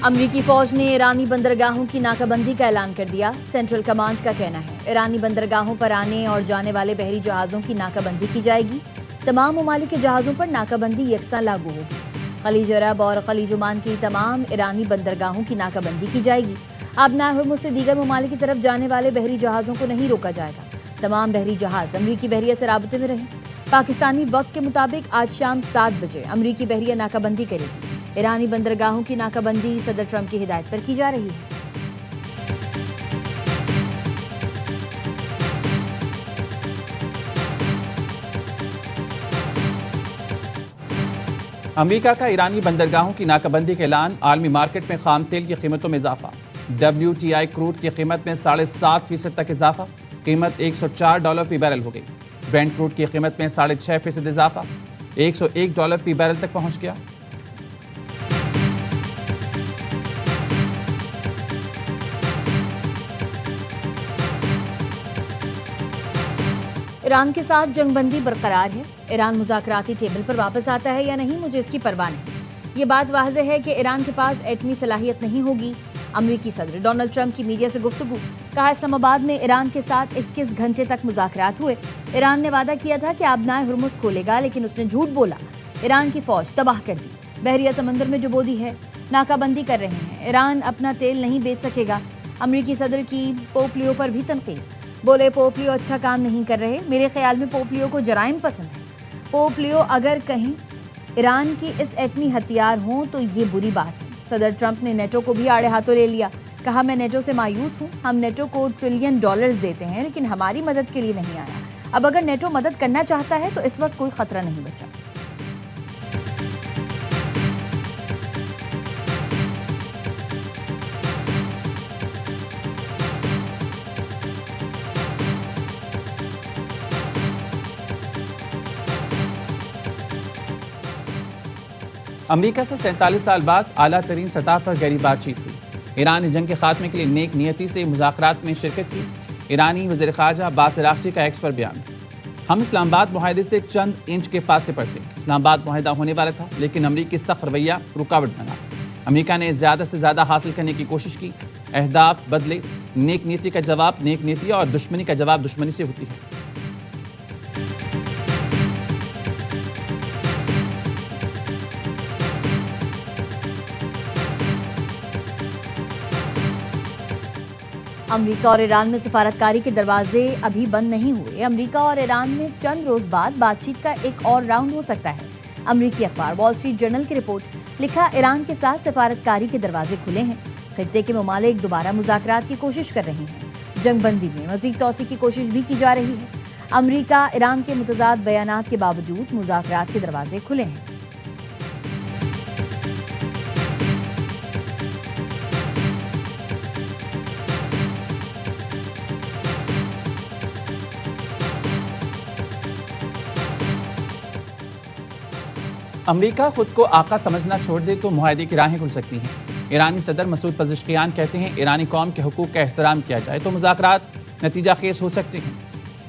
अमरीकी फौज ने ईरानी बंदरगाहों की नाकाबंदी का ऐलान कर दिया। सेंट्रल कमांड का कहना है ईरानी बंदरगाहों पर आने और जाने वाले बहरी जहाज़ों की नाकाबंदी की जाएगी। तमाम ममालिक के जहाज़ों पर नाकाबंदी यकसां लागू होगी। खलीज अरब और खलीज ओमान की तमाम ईरानी बंदरगाहों की नाकाबंदी की जाएगी। आबनाए हुर्मुज़ से दीगर ममालिक की तरफ जाने वाले बहरी जहाज़ों को नहीं रोका जाएगा। तमाम बहरी जहाज़ अमरीकी बहरिया से राबते में रहें। पाकिस्तानी वक्त के मुताबिक आज शाम 7 बजे अमरीकी बहरिया नाकाबंदी करेगी। ईरानी बंदरगाहों की नाकाबंदी सदर ट्रंप की हिदायत पर की जा रही है। अमेरिका का ईरानी बंदरगाहों की नाकाबंदी के ऐलान। आलमी मार्केट में खाम तेल की कीमतों में इजाफा। WTI क्रूड की कीमत में 7.5% तक इजाफा। कीमत $104 फी बैरल हो गई। ब्रेंट क्रूड की कीमत में 6.5% इजाफा। $101 फी बैरल तक पहुंच गया। ईरान के साथ जंगबंदी बरकरार है। ईरान मुज़ाकराती टेबल पर वापस आता है या नहीं, मुझे इसकी परवाह नहीं। ये बात वाज़ेह है कि ईरान के पास एटमी सलाहियत नहीं होगी। अमरीकी सदर डोनाल्ड ट्रंप की मीडिया से गुफ्तगू। कहा इस्लामाबाद में ईरान के साथ 21 घंटे तक मुज़ाकरात हुए। ईरान ने वादा किया था कि आबनाए हुर्मुज़ खोलेगा, लेकिन उसने झूठ बोला। ईरान की फौज तबाह कर दी। बहरिया समंदर में जो बोदी है, नाकाबंदी कर रहे हैं। ईरान अपना तेल नहीं बेच सकेगा। अमरीकी सदर की पोप लियो पर भी तनकीद। बोले पोप लियो अच्छा काम नहीं कर रहे। मेरे ख्याल में पोप लियो को जराइम पसंद है। पोप लियो अगर कहीं ईरान की इस एटमी हथियार हों तो ये बुरी बात है। सदर ट्रंप ने नेटो को भी आड़े हाथों ले लिया। कहा मैं नेटो से मायूस हूँ। हम नेटो को $1 ट्रिलियन देते हैं, लेकिन हमारी मदद के लिए नहीं आया। अब अगर नेटो मदद करना चाहता है तो इस वक्त कोई खतरा नहीं बचा। अमेरिका से 47 साल बाद आला तरीन सतह पर गहरी बातचीत हुई। ईरान ने जंग के खात्मे के लिए नेक नियति से मुज़ाकरात में शिरकत की। ईरानी वज़ीर ख़ारजा अब्बास अराग़ची का एक्स पर बयान। हम इस्लामाबाद मुआहदे से चंद इंच के फासले पर थे। इस्लामाबाद मुआहदा होने वाला था, लेकिन अमरीकी सख्त रवैया रुकावट बना। अमेरिका ने ज़्यादा से ज़्यादा हासिल करने की कोशिश की। अहदाफ बदले। नेक नीति का जवाब नेक नीति और दुश्मनी का जवाब दुश्मनी से होती है। अमरीका और ईरान में सफारतकारी के दरवाजे अभी बंद नहीं हुए। अमरीका और ईरान में चंद रोज बाद बातचीत का एक और राउंड हो सकता है। अमरीकी अखबार वॉल स्ट्रीट जर्नल की रिपोर्ट। लिखा ईरान के साथ सफारतकारी के दरवाजे खुले हैं। खित्ते के ममालिक दोबारा मुज़ाकरात की कोशिश कर रहे हैं। जंगबंदी में मजीद तौसी की कोशिश भी की जा रही है। अमरीका ईरान के मुतज़ाद बयानात के बावजूद मुज़ाकरात के दरवाजे खुले हैं। अमेरिका खुद को आका समझना छोड़ दे तो मुआहदे की राहें खुल सकती हैं। ईरानी सदर मसूद पज़ेश्कियान कहते हैं ईरानी कौम के हुकूक का एहतराम किया जाए तो मुज़ाकरात नतीजा खेज हो सकते हैं।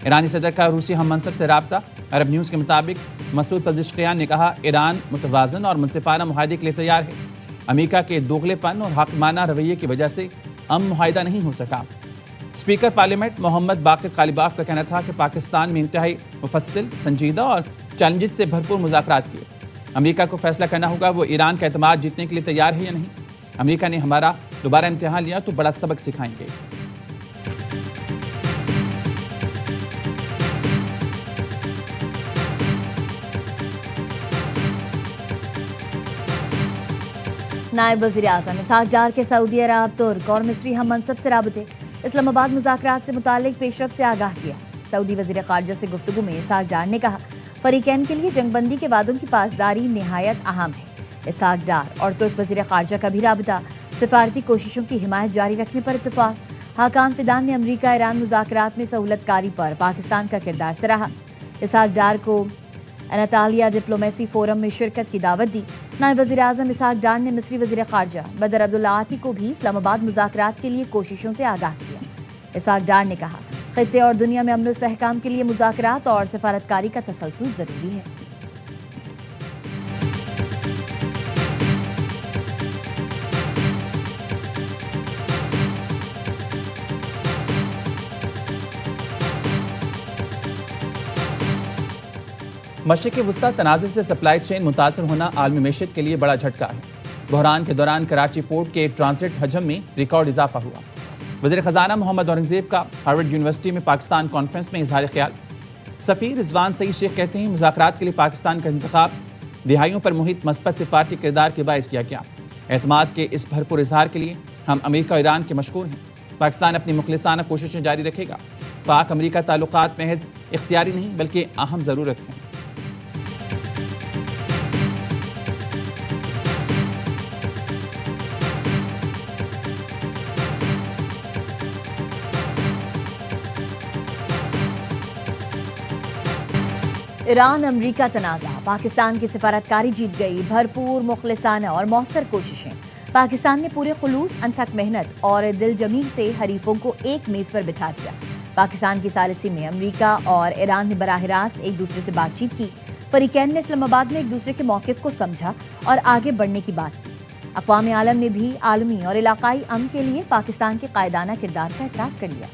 ईरानी सदर का रूसी हम मनसब से राब्ता। अरब न्यूज़ के मुताबिक मसूद पज़ेश्कियान ने कहा ईरान मुतवाज़न और मुनसिफाना मुआहदे के लिए तैयार है। अमेरिका के दोगलेपन और हाकिमाना रवैये की वजह से मुआहदा नहीं हो सका। स्पीकर पार्लियामेंट मोहम्मद बाकिर कालिबाफ का कहना था कि पाकिस्तान में इंतहाई मुफस्सिल, संजीदा और चैलेंजेस से भरपूर मुज़ाकरात किए। अमेरिका को फैसला करना होगा वो ईरान का एतमाद जीतने के लिए तैयार है या नहीं। अमेरिका ने हमारा दोबारा इम्तिहान लिया तो बड़ा सबक सिखाएंगे। नायब वज़ीर आज़म इसहाक डार के सऊदी अरब, तुर्क और मिस्री हम मनसब से राबते। इस्लामाबाद मुज़ाकरात से मुतालिक पेशरफ से आगाह किया। सऊदी वज़ीर ख़ारजा से गुफ्तगू में इसहाक डार ने कहा फरीकैन के लिए जंगबंदी के वादों की पासदारी निहायत अहम है। इसहाक डार और तुर्क वज़ीर ख़ारजा का भी राबता। सिफारती कोशिशों की हिमायत जारी रखने पर इत्तफ़ाक़। हाकान फिदान ने अमरीका ईरान मुज़ाकरात में सहूलतकारी पर पाकिस्तान का किरदार सराहा। इसहाक डार को अनातालिया डिप्लोमेसी फोरम में शिरकत की दावत दी। नायब वज़ीर आज़म इसहाक डार ने मिस्री वज़ीर ख़ारजा बदर अब्दुल्ला आती को भी इस्लामाबाद मुज़ाकरात के लिए कोशिशों से आगाह किया। इसहाक डार ने कहा खित्ते और दुनिया में अमन इस्तेहकाम के लिए मुज़ाकरात और सफारतकारी का तसलसल ज़रूरी है। मशरिक़ वस्ता तनाज़े से सप्लाई चेन मुतासर होना आलमी मैशत के लिए बड़ा झटका है। बहरान के दौरान कराची पोर्ट के ट्रांजिट हजम में रिकॉर्ड इजाफा हुआ। वज़ीर ख़जाना मोहम्मद औरंगज़ेब का हार्वर्ड यूनिवर्सिटी में पाकिस्तान कॉन्फ्रेंस में इज़हार ख्याल। सफ़ीर रिजवान सईद शेख कहते हैं मुज़ाकरात के लिए पाकिस्तान का इंतखाब दिहाइयों पर मुहित मस्बत सिफारती किरदार के बायस किया गया। एतमाद के इस भरपूर इजहार के लिए हम अमेरिका और ईरान के मशकूर हैं। पाकिस्तान अपनी मुखलिसाना कोशिशें जारी रखेगा। पाक अमेरिका ताल्लुकात महज इख्तियारी नहीं बल्कि अहम ज़रूरत है। ईरान अमरीका तनाज़ा, पाकिस्तान की सिफारतकारी जीत गई। भरपूर मुखलिसाना और मौसर कोशिशें। पाकिस्तान ने पूरे खुलूस, अनथक मेहनत और दिल जमी से हरीफों को एक मेज पर बिठा दिया। पाकिस्तान की सालिसी में अमरीका और ईरान ने बराह रास्त एक दूसरे से बातचीत की। फरीकैन ने इस्लामाबाद में एक दूसरे के मौक़िफ़ को समझा और आगे बढ़ने की बात की। अक़वाम आलम ने भी आलमी और इलाकाई अमन के लिए पाकिस्तान के कायदाना किरदार का एतराफ़ कर लिया।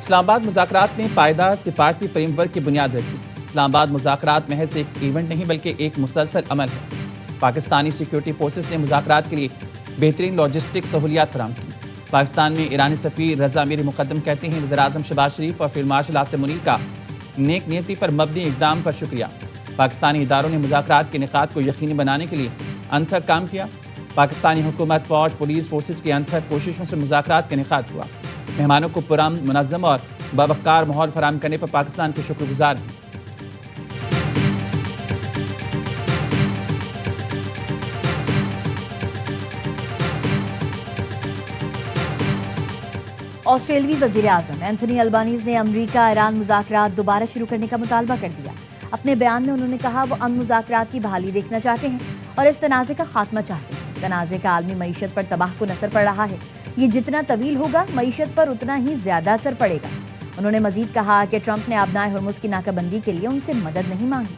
इस्लामाबाद मुज़ाकरात ने पायदार सिफारती फ्रेमवर्क की बुनियाद रखी। इस्लामाबाद मुज़ाकरात महज एक इवेंट नहीं बल्कि एक मुसलसल अमल है। पाकिस्तानी सिक्योरिटी फोर्सेस ने मुज़ाकरात के लिए बेहतरीन लॉजिस्टिक सहूलियात फराहम की। पाकिस्तान में ईरानी सफ़ीर रज़ा मीर मुक़द्दम कहते हैं वज़ीर-ए-आज़म शहबाज शरीफ और फील्ड मार्शल आसिम मुनीर का नेक नियति पर मबनी इक़दाम पर शुक्रिया। पाकिस्तानी इदारों ने मुज़ाकरात के निकात को यकीनी बनाने के लिए अनथक काम किया। पाकिस्तानी हुकूमत, फ़ौज, पुलिस फोर्सेस की अनथक कोशिशों से मुज़ाकरात का निकात हुआ। मेहमानों को पुरअमन, मुनज़्ज़म और बावक़ार माहौल फराहम करने पर पाकिस्तान के शुक्रगुजार हैं। ऑस्ट्रेलियाई वज़ीर-ए-आज़म एंथनी अल्बानीज़ ने अमरीका ईरान मुज़ाकरात दोबारा शुरू करने का मुतालबा कर दिया। अपने बयान में उन्होंने कहा वो अमन मुज़ाकरात की बहाली देखना चाहते हैं और इस तनाज़े का खात्मा चाहते हैं। तनाज़े का आलमी मईशत पर तबाह कुन असर पड़ रहा है। ये जितना तवील होगा मईशत पर उतना ही ज्यादा असर पड़ेगा। उन्होंने मजीद कहा कि ट्रंप ने आबनाए हुर्मुज़ की नाकाबंदी के लिए उनसे मदद नहीं मांगी।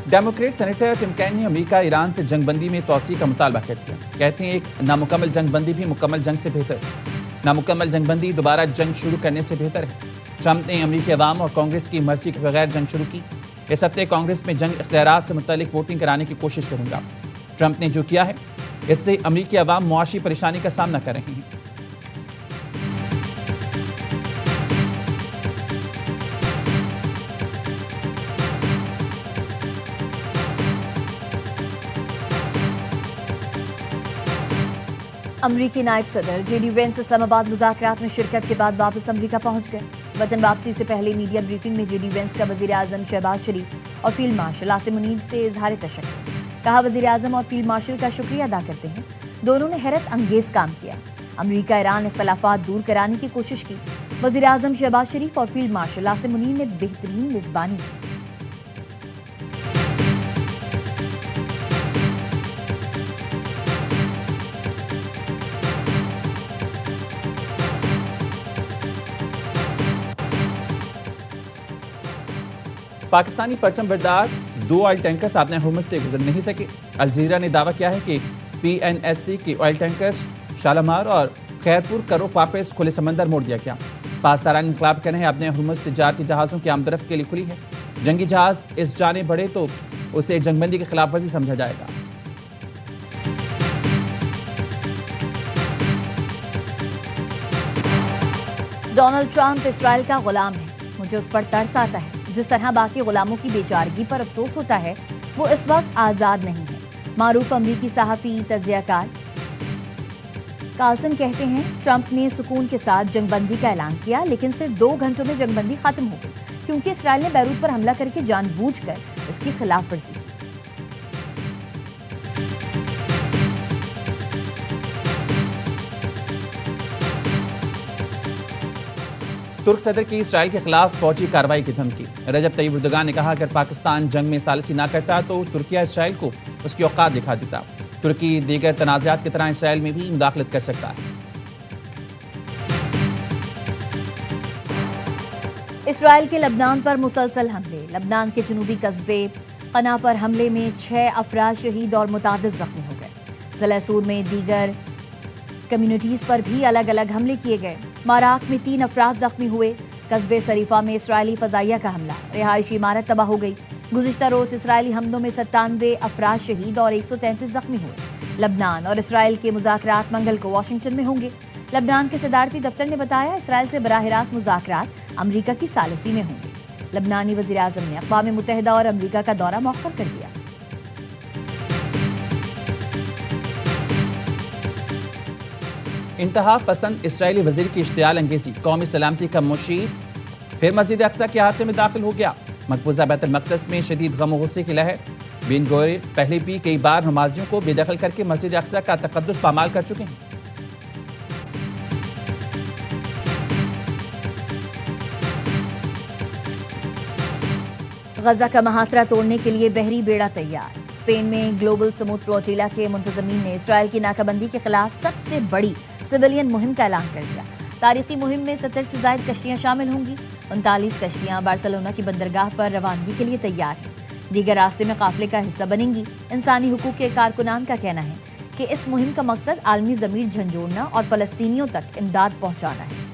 डेमोक्रेट सेनेटर टिम कैन ने अमेरिका ईरान से जंगबंदी में तोसी का मुतालबा कर दिया। कहते हैं एक नामुकम्मल जंगबंदी भी मुकम्मल जंग से बेहतर है। नामुकम्मल जंगबंदी दोबारा जंग शुरू करने से बेहतर है। ट्रंप ने अमेरिकी अवाम और कांग्रेस की मर्जी के बगैर जंग शुरू की। इस हफ्ते कांग्रेस में जंग इख्तियारात से मुतालिक वोटिंग कराने की कोशिश करूंगा। ट्रंप ने जो किया है इससे अमेरिकी अवाम मुआशी परेशानी का सामना कर रहे हैं। अमरीकी नायब सदर जेडी वेंस इस्लामाबाद मुज़ाकरात में शिरकत के बाद वापस अमरीका पहुंच गए। वतन वापसी से पहले मीडिया ब्रीफिंग में जेडी वेंस का वज़ीर-ए-आज़म शहबाज शरीफ और फील्ड मार्शल आसिम मुनीर से इजहार तशक्कुर। कहा वज़ीर-ए-आज़म और फील्ड मार्शल का शुक्रिया अदा करते हैं। दोनों ने हैरत अंगेज काम किया। अमरीका ईरान इख्तलाफात दूर कराने की कोशिश की। वज़ीर-ए-आज़म शहबाज शरीफ और फील्ड मार्शल आसिम मुनीर ने बेहतरीन मेज़बानी की। पाकिस्तानी परचम बरदार 2 ऑयल टैंकर्स आबने हुर्मुज़ से गुजर नहीं सके। अल जज़ीरा ने दावा किया है कि PNSC के ऑयल टैंकर्स शालामार और खैरपुर करो वापस खुले समंदर मोड़ दिया गया। पासदारान इंकलाब कहना है आबने हुर्मुज़ तिजारती जहाज़ों की आमदरफ्त के लिए खुली है। जंगी जहाज़ इस जाने बढ़े तो उसे जंगबंदी की खिलाफ वर्जी समझा जाएगा। डोनाल्ड ट्रंप इसराइल का गुलाम है। मुझे उस पर तरस आता है। जिस तरह बाकी गुलामों की बेचारगी पर अफसोस होता है वो इस वक्त आज़ाद नहीं है। मारूफ अमरीकी सहाफ़ी तज़ियाकार कार्लसन कहते हैं ट्रंप ने सुकून के साथ जंगबंदी का ऐलान किया लेकिन सिर्फ 2 घंटों में जंगबंदी खत्म हो गई क्योंकि इसराइल ने बैरूत पर हमला करके जानबूझकर इसकी खिलाफ वर्जी की। तुर्क सदर की इसराइल के खिलाफ फौजी कार्रवाई की धमकी। रजब तय्यब एर्दोगान ने कहा अगर पाकिस्तान जंग में सालिसी ना करता तो तुर्किया इसराइल को उसकी औकात दिखा देता। तुर्की दीगर तनाज़ात की तरह इसराइल में भी मुदाखलत कर सकता है। इसराइल के लबनान पर मुसलसल हमले। लबनान के जनूबी कस्बे कना पर हमले में 6 अफराद शहीद और मुतादिद जख्मी हो गए। ज़लैसूर में दीगर कम्युनिटीज पर भी अलग अलग हमले किए गए। माराक में 3 अफराद जख्मी हुए। कस्बे शरीफा में इसराइली फजाइया का हमला, रिहायशी इमारत तबाह हो गई। गुज़िश्ता रोज इसराइली हमलों में 97 अफराद शहीद और 133 जख्मी हुए। लबनान और इसराइल के मुज़ाकरात मंगल को वाशिंगटन में होंगे। लबनान के सदारती दफ्तर ने बताया इसराइल से बराह रास्त मुज़ाकरात अमरीका की सालिसी में होंगे। लबनानी वज़ीर आज़म ने अक़वाम मुत्तहिदा और अमरीका का दौरा मौखर कर दिया। इंतहा पसंद इसराइली वजीर की इश्तियाल अंगेजी, कौमी सलामती का मुशीर फिर मस्जिद अक्सा के अहाते में दाखिल हो गया। मकबूजा बैतुल मक़दस में शदीद गम और गुस्से की लहर। बिन गौर पहले भी कई बार नमाजियों को बेदखल करके मस्जिद अक्सा का तक़द्दुस पामाल कर चुके हैं। गजा का महासरा तोड़ने के लिए बहरी बेड़ा तैयार। स्पेन में ग्लोबल समूद फ्लोटिला के मुंतज़मीन ने इसराइल की नाकाबंदी के खिलाफ सबसे बड़ी सिविलियन मुहिम का ऐलान कर दिया। तारीखी मुहिम में 70 से ज़ायद कश्तियां शामिल होंगी। 39 कश्तियां बार्सिलोना की बंदरगाह पर रवानगी के लिए तैयार हैं। दीगर रास्ते में काफिले का हिस्सा बनेंगी। इंसानी हुकूक के कारकुनान का कहना है कि इस मुहिम का मकसद आलमी ज़मीर झंझोड़ना और फ़लस्तीनियों तक इमदाद पहुँचाना है।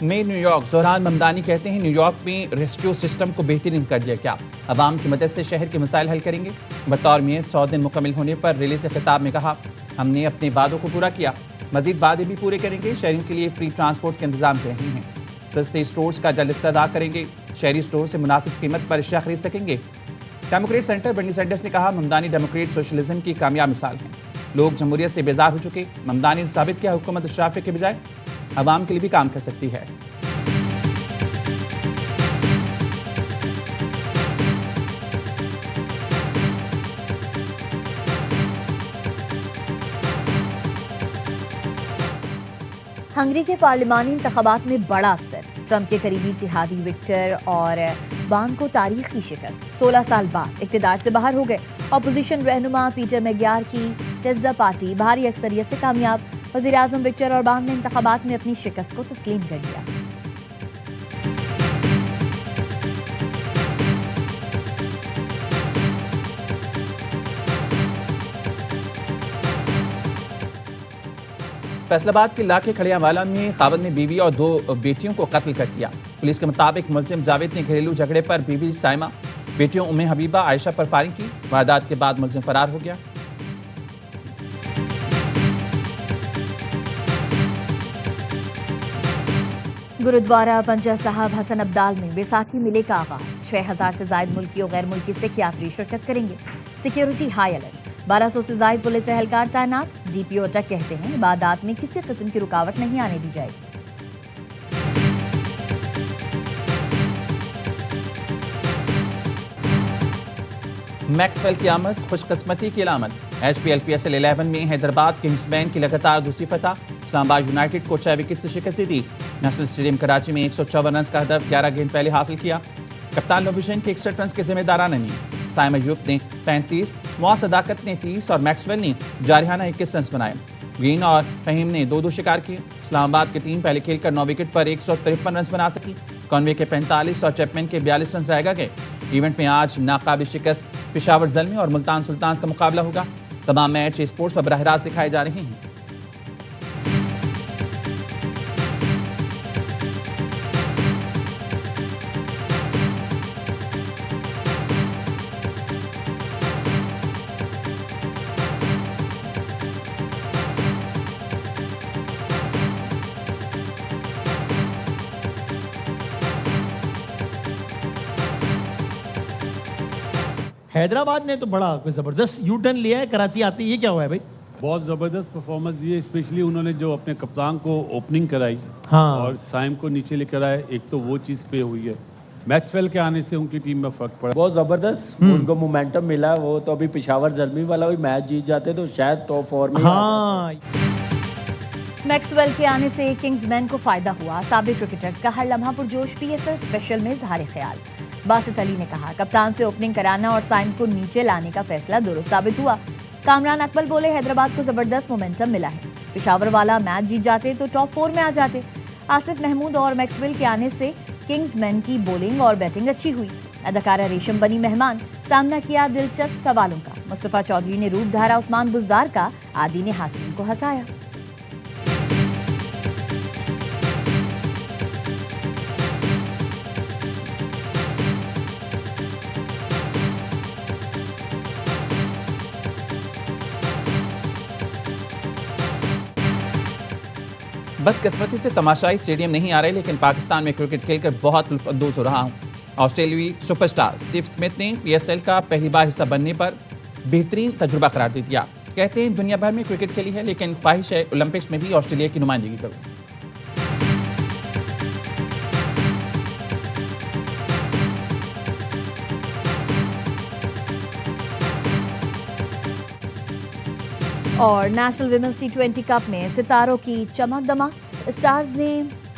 में न्यूयॉर्क, ज़ोहरान ममदानी कहते हैं न्यूयॉर्क में रेस्क्यू सिस्टम को बेहतरीन कर दिया गया। अवाम की मदद से शहर के मसाइल हल करेंगे। बतौर में 100 दिन मुकम्मल होने पर रैली से खिताब में कहा हमने अपने वादों को पूरा किया, मजीद वादे भी पूरे करेंगे। शहरियों के लिए फ्री ट्रांसपोर्ट के इंतजाम कर रहे हैं। सस्ते स्टोर्स का जल्द इफ्तिताह करेंगे। शहरी स्टोर से मुनासिब कीमत पर अशिया खरीद सकेंगे। डेमोक्रेट सेंटर बर्नी सैंडर्स ने कहा ममदानी डेमोक्रेट सोशलिज्म की कामयाब मिसाल है। लोग जमहूरियत से बेजार हो चुके। ममदानी ने साबित किया हुकूमत अशराफिया के बजाय अवाम के लिए भी काम कर सकती है। हंगरी के पार्लिमानी इंतखाबात में बड़ा अफसर। ट्रंप के करीबी इत्तेहादी विक्टर और बान को तारीख की शिकस्त। 16 साल बाद इक़्तिदार से बाहर हो गए। अपोजिशन रहनुमा पीटर मैग्यार की टेज़ा पार्टी भारी अक्सरियत से कामयाब। वज़ीर आज़म विक्टर ऑरबान ने इंतखाबात में अपनी शिकस्त को तस्लीम कर लिया। फैसलाबाद के इलाके खड़ियावाला में खावद ने बीवी और 2 बेटियों को कत्ल कर दिया। पुलिस के मुताबिक मुलजिम जावेद ने घरेलू झगड़े पर बीवी साइमा, बेटियों उम्मे हबीबा, आयशा पर फायरिंग की। वारदात के बाद मुलजिम फरार हो गया। गुरुद्वारा पंजा साहब हसन अब्दाल में बैसाखी मेले का आगाज। 6000 से ज्यादा मुल्की और गैर मुल्की सिख यात्री शिरकत करेंगे। Security high alert. 1200 से ज्यादा पुलिस एहलकार तैनात। DPO अटक कहते हैं इबादत में किसी किस्म की रुकावट नहीं आने दी जाएगी। मैक्सवेल की आमद खुशकिस्मती की अलामत। HPL PSL 11 में हैदराबाद किंग्समैन की लगातार दूसरी फतह। इस्लामाबाद यूनाइटेड को 6 विकेट से शिकस्त दी। नेशनल स्टेडियम कराची में 154 रन का हदफ 11 गेंद पहले हासिल किया। कप्तान लोबिशन के 61 रन के जिम्मेदारान नहीं। साइम अयूब ने 35, मुआ सदाकत ने 30 और मैक्सवेल ने जारिहाना 21 रन बनाए। ग्रीन और फहीम ने 2-2 शिकार किए। इस्लामाबाद की टीम पहले खेलकर 9 विकेट पर 153 रन बना सकी। कॉनवे के 45 और चैपमैन के 42 रन जाएगा गए। इवेंट में आज नाकाबिल शिकस्त पेशावर ज़ल्मी और मुल्तान सुल्तान का मुकाबला होगा। तमाम मैच स्पोर्ट्स पर बराह रास्त दिखाए जा रहे हैं। हैदराबाद ने तो बड़ा जबरदस्त यू टर्न लिया है कराची आते। ये क्या हुआ है भाई? बहुत ज़बरदस्त परफॉर्मेंस दी है। स्पेशली उन्होंने जो अपने कप्तान को ओपनिंग कराई हाँ। और साइम को नीचे लेकर आए, एक तो वो चीज़ पे हुई है। मैक्सवेल के आने से उनकी टीम में फर्क पड़ा। बहुत ज़बरदस्त उनको मोमेंटम मिला। वो तो अभी पेशावर ज़ल्मी वाला भी मैच जीत जाते तो शायद टॉप 4 में। हाँ। मैक्सवेल के आने से किंग्समैन को फायदा हुआ। साबिक क्रिकेटर्स का हर लम्हा पुरजोश। PSL स्पेशल में इज़हार ख्याल। बासित अली ने कहा, कप्तान से ओपनिंग कराना और साइम को नीचे लाने का फैसला दुरुस्त साबित हुआ। कामरान अकमल बोले, हैदराबाद को जबरदस्त मोमेंटम मिला है। पेशावर वाला मैच जीत जाते तो टॉप 4 में आ जाते। आसिफ महमूद और मैक्सवेल के आने से किंग्समैन की बॉलिंग और बैटिंग अच्छी हुई। अदाकारा रेशम बनी मेहमान, सामना किया दिलचस्प सवालों का। मुस्तफा चौधरी ने रूप धारा उस्मान बुजदार का, आदि ने हासिल को हंसाया। बदकिस्मती से तमाशाई स्टेडियम नहीं आ रहे, लेकिन पाकिस्तान में क्रिकेट खेलकर बहुत लुत्फअंदोज हो रहा हूं। ऑस्ट्रेलियाई सुपरस्टार स्टीव स्मिथ ने PSL का पहली बार हिस्सा बनने पर बेहतरीन तजुर्बा करार दे दिया। कहते हैं दुनिया भर में क्रिकेट खेली है, लेकिन ख्वाहिश है ओलंपिक्स में भी ऑस्ट्रेलिया की नुमाइंदगी करूं। और नेशनल विमेंस T20 कप में सितारों की चमक दमक। स्टार्स ने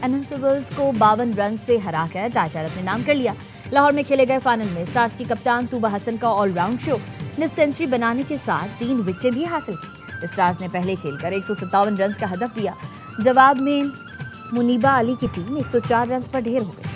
इनविंसिबल्स को 52 रन से हराकर टाइटल अपने नाम कर लिया। लाहौर में खेले गए फाइनल में स्टार्स की कप्तान तूबा हसन का ऑलराउंड शो ने सेंचुरी बनाने के साथ 3 विकेटें भी हासिल की। स्टार्स ने पहले खेलकर 157 रन का हदफ दिया। जवाब में मुनीबा अली की टीम 104 रन पर ढेर हो गई।